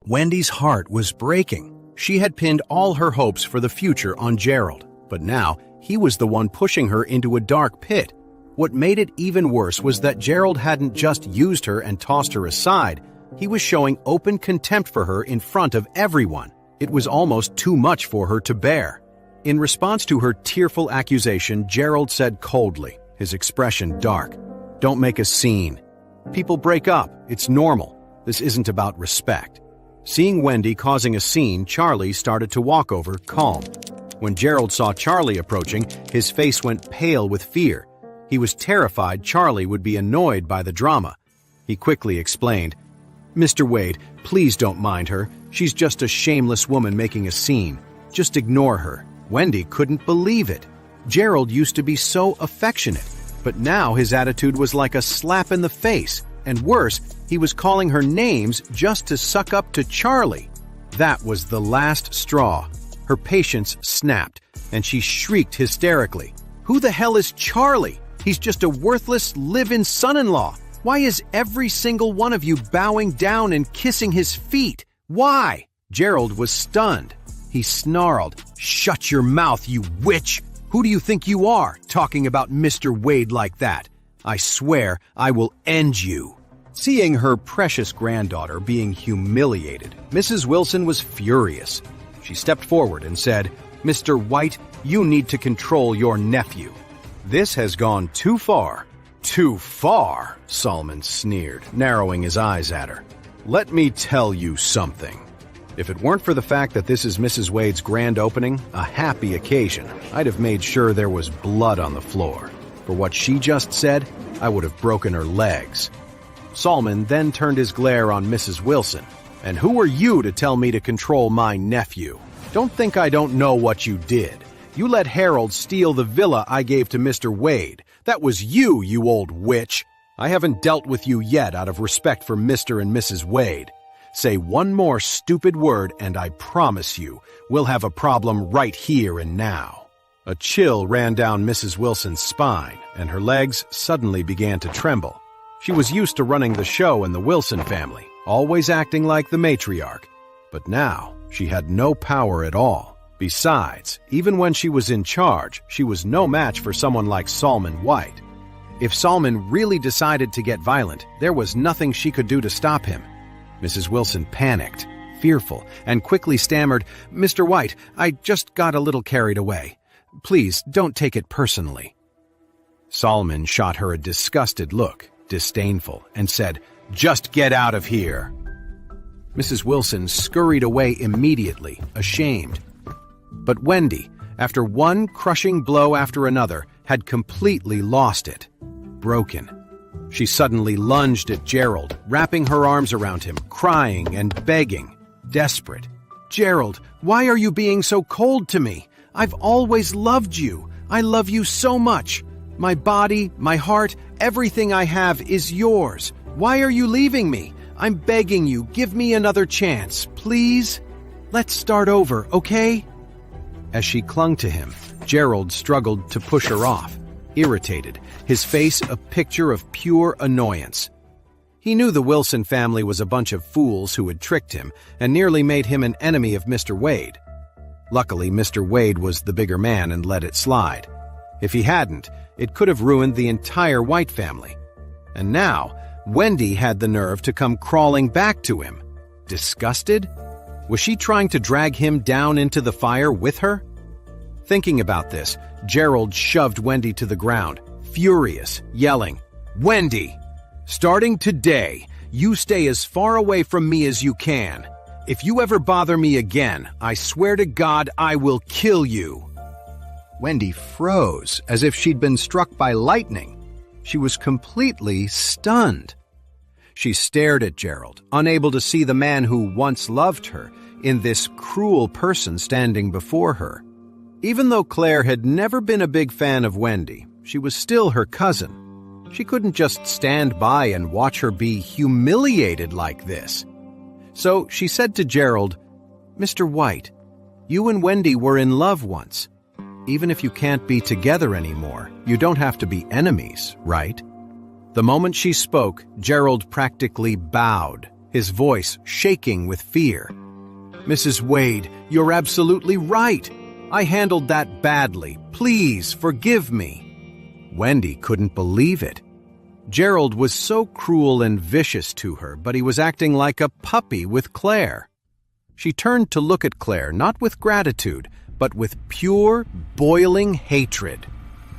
Wendy's heart was breaking. She had pinned all her hopes for the future on Gerald, but now he was the one pushing her into a dark pit. What made it even worse was that Gerald hadn't just used her and tossed her aside. He was showing open contempt for her in front of everyone. It was almost too much for her to bear. In response to her tearful accusation, Gerald said coldly, his expression dark, "Don't make a scene. People break up. It's normal. This isn't about respect." Seeing Wendy causing a scene, Charlie started to walk over, calm. When Gerald saw Charlie approaching, his face went pale with fear. He was terrified Charlie would be annoyed by the drama. He quickly explained, "Mr. Wade, please don't mind her. She's just a shameless woman making a scene. Just ignore her." Wendy couldn't believe it. Gerald used to be so affectionate, but now his attitude was like a slap in the face. And worse, he was calling her names just to suck up to Charlie. That was the last straw. Her patience snapped, and she shrieked hysterically. "Who the hell is Charlie? He's just a worthless live-in son-in-law. Why is every single one of you bowing down and kissing his feet? Why?" Gerald was stunned. He snarled, "Shut your mouth, you witch! Who do you think you are, talking about Mr. Wade like that? I swear I will end you." Seeing her precious granddaughter being humiliated, Mrs. Wilson was furious. She stepped forward and said, "Mr. White, you need to control your nephew. This has gone too far." "Too far?" Solomon sneered, narrowing his eyes at her. "Let me tell you something. If it weren't for the fact that this is Mrs. Wade's grand opening, a happy occasion, I'd have made sure there was blood on the floor. For what she just said, I would have broken her legs." Solomon then turned his glare on Mrs. Wilson. "And who are you to tell me to control my nephew? Don't think I don't know what you did. You let Harold steal the villa I gave to Mr. Wade. That was you, you old witch. I haven't dealt with you yet out of respect for Mr. and Mrs. Wade. Say one more stupid word and I promise you, we'll have a problem right here and now." A chill ran down Mrs. Wilson's spine, and her legs suddenly began to tremble. She was used to running the show in the Wilson family, always acting like the matriarch. But now, she had no power at all. Besides, even when she was in charge, she was no match for someone like Solomon White. If Solomon really decided to get violent, there was nothing she could do to stop him. Mrs. Wilson panicked, fearful, and quickly stammered, "Mr. White, I just got a little carried away. Please, don't take it personally." Solomon shot her a disgusted look, disdainful, and said, "Just get out of here." Mrs. Wilson scurried away immediately, ashamed. But Wendy, after one crushing blow after another, had completely lost it. Broken. She suddenly lunged at Gerald, wrapping her arms around him, crying and begging, desperate. "Gerald, why are you being so cold to me? I've always loved you. I love you so much. My body, my heart, everything I have is yours. Why are you leaving me? I'm begging you, give me another chance, please. Let's start over, okay?" As she clung to him, Gerald struggled to push her off, irritated, his face a picture of pure annoyance. He knew the Wilson family was a bunch of fools who had tricked him and nearly made him an enemy of Mr. Wade. Luckily, Mr. Wade was the bigger man and let it slide. If he hadn't, it could have ruined the entire White family. And now, Wendy had the nerve to come crawling back to him. Disgusted? Was she trying to drag him down into the fire with her? Thinking about this, Gerald shoved Wendy to the ground, furious, yelling, "Wendy! Starting today, you stay as far away from me as you can. If you ever bother me again, I swear to God I will kill you." Wendy froze, as if she'd been struck by lightning. She was completely stunned. She stared at Gerald, unable to see the man who once loved her, in this cruel person standing before her. Even though Claire had never been a big fan of Wendy, she was still her cousin. She couldn't just stand by and watch her be humiliated like this. So she said to Gerald, "Mr. White, you and Wendy were in love once. Even if you can't be together anymore, you don't have to be enemies, right?" The moment she spoke, Gerald practically bowed. his voice shaking with fear. "Mrs. Wade, you're absolutely right. I handled that badly. Please forgive me." Wendy couldn't believe it. Gerald was so cruel and vicious to her, but he was acting like a puppy with Claire. She turned to look at Claire, not with gratitude, but with pure, boiling hatred.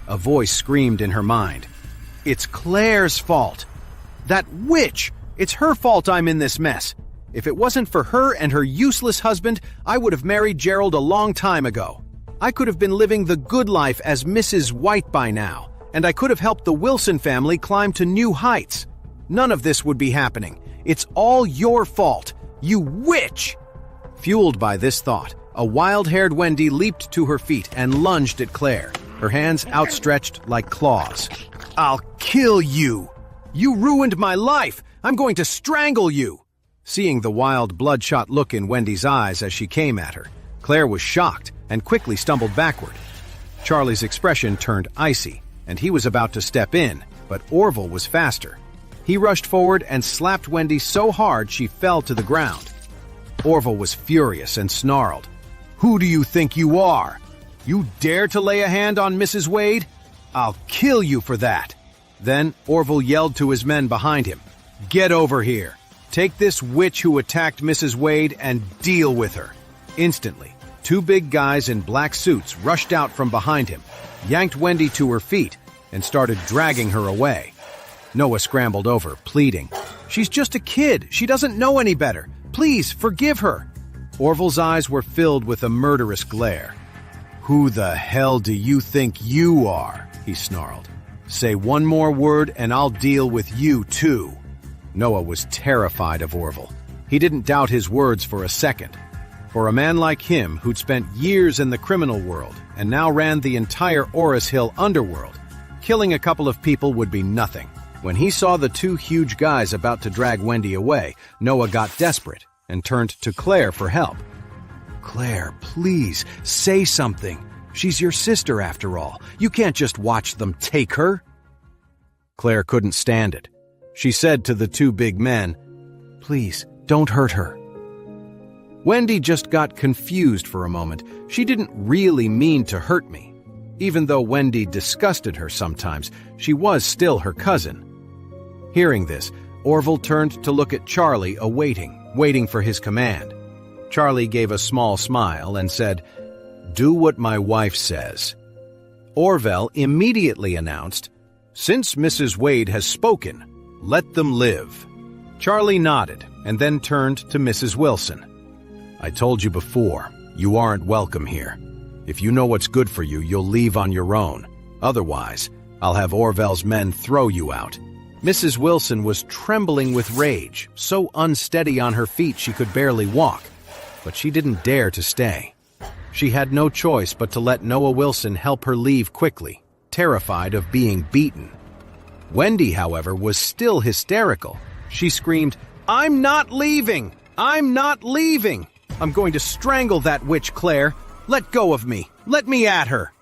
A voice screamed in her mind, "It's Claire's fault. That witch! It's her fault I'm in this mess. If it wasn't for her and her useless husband, I would have married Gerald a long time ago. I could have been living the good life as Mrs. White by now, and I could have helped the Wilson family climb to new heights. None of this would be happening. It's all your fault, you witch!" Fueled by this thought, a wild-haired Wendy leaped to her feet and lunged at Claire, her hands outstretched like claws. "I'll kill you! You ruined my life! I'm going to strangle you!" Seeing the wild, bloodshot look in Wendy's eyes as she came at her, Claire was shocked and quickly stumbled backward. Charlie's expression turned icy, and he was about to step in, but Orville was faster. He rushed forward and slapped Wendy so hard she fell to the ground. Orville was furious and snarled, "Who do you think you are? You dare to lay a hand on Mrs. Wade? I'll kill you for that." Then Orville yelled to his men behind him, "Get over here. Take this witch who attacked Mrs. Wade and deal with her." Instantly, two big guys in black suits rushed out from behind him, yanked Wendy to her feet, and started dragging her away. Noah scrambled over, pleading, "She's just a kid. She doesn't know any better. Please, forgive her." Orville's eyes were filled with a murderous glare. "Who the hell do you think you are?" he snarled. "Say one more word and I'll deal with you too." Noah was terrified of Orville. He didn't doubt his words for a second. For a man like him, who'd spent years in the criminal world and now ran the entire Orris Hill underworld, killing a couple of people would be nothing. When he saw the two huge guys about to drag Wendy away, Noah got desperate and turned to Claire for help. "Claire, please, say something. She's your sister after all. You can't just watch them take her." Claire couldn't stand it. She said to the two big men, "Please, don't hurt her." Wendy just got confused for a moment. She didn't really mean to hurt me. Even though Wendy disgusted her sometimes, she was still her cousin. Hearing this, Orville turned to look at Charlie, waiting for his command. Charlie gave a small smile and said, "Do what my wife says." Orville immediately announced, "Since Mrs. Wade has spoken, let them live." Charlie nodded and then turned to Mrs. Wilson. "I told you before, you aren't welcome here. If you know what's good for you, you'll leave on your own. Otherwise, I'll have Orville's men throw you out." Mrs. Wilson was trembling with rage, so unsteady on her feet she could barely walk. But she didn't dare to stay. She had no choice but to let Noah Wilson help her leave quickly, terrified of being beaten. Wendy, however, was still hysterical. She screamed, "I'm not leaving! I'm not leaving! I'm going to strangle that witch, Claire! Let go of me! Let me at her!"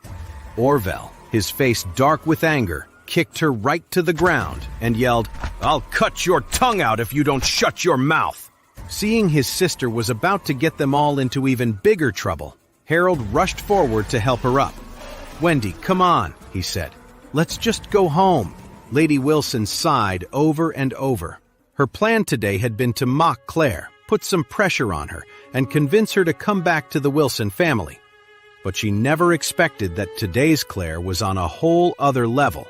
Orville, his face dark with anger, kicked her right to the ground and yelled, "I'll cut your tongue out if you don't shut your mouth!" Seeing his sister was about to get them all into even bigger trouble, Gerald rushed forward to help her up. "Wendy, come on," he said. "Let's just go home." Lady Wilson sighed over and over. Her plan today had been to mock Claire, put some pressure on her, and convince her to come back to the Wilson family. But she never expected that today's Claire was on a whole other level.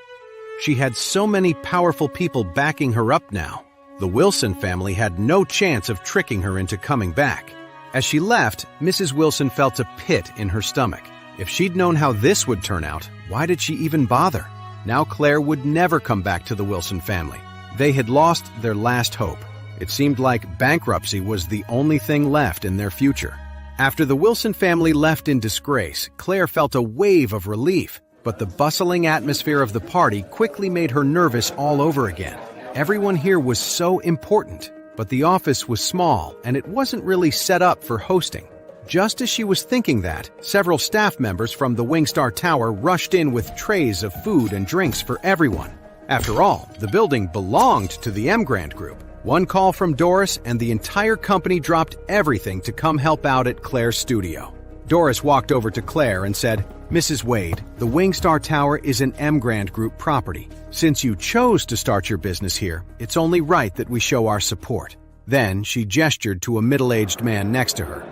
She had so many powerful people backing her up now. The Wilson family had no chance of tricking her into coming back. As she left, Mrs. Wilson felt a pit in her stomach. If she'd known how this would turn out, why did she even bother? Now Claire would never come back to the Wilson family. They had lost their last hope. It seemed like bankruptcy was the only thing left in their future. After the Wilson family left in disgrace, Claire felt a wave of relief, but the bustling atmosphere of the party quickly made her nervous all over again. Everyone here was so important, but the office was small and it wasn't really set up for hosting. Just as she was thinking that, several staff members from the Wingstar Tower rushed in with trays of food and drinks for everyone. After all, the building belonged to the Emgrand Group, One call from Doris and the entire company dropped everything to come help out at Claire's studio. Doris walked over to Claire and said, "Mrs. Wade, the Wingstar Tower is an M Grand Group property. Since you chose to start your business here, it's only right that we show our support." Then she gestured to a middle-aged man next to her.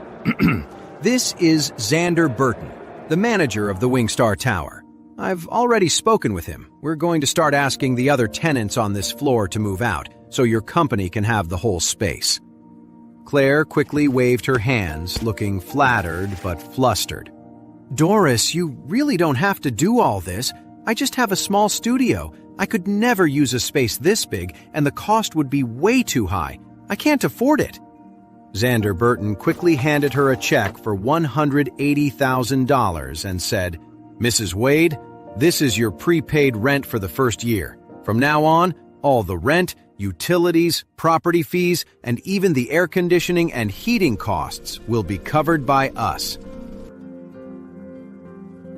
"This is Xander Burton, the manager of the Wingstar Tower. I've already spoken with him. We're going to start asking the other tenants on this floor to move out, so your company can have the whole space." Claire quickly waved her hands, looking flattered but flustered. "Doris, you really don't have to do all this. I just have a small studio. I could never use a space this big, and the cost would be way too high. I can't afford it." Xander Burton quickly handed her a check for $180,000 and said, "Mrs. Wade, this is your prepaid rent for the first year. From now on, all the rent, utilities, property fees, and even the air conditioning and heating costs will be covered by us."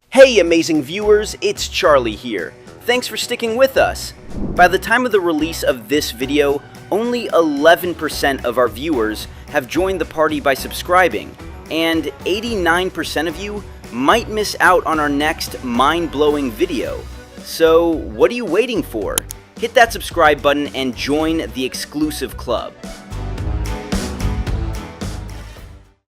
Hey amazing viewers, it's Charlie here. Thanks for sticking with us. By the time of the release of this video, only 11% of our viewers have joined the party by subscribing, and 89% of you might miss out on our next mind-blowing video. So what are you waiting for? Hit that subscribe button and join the exclusive club.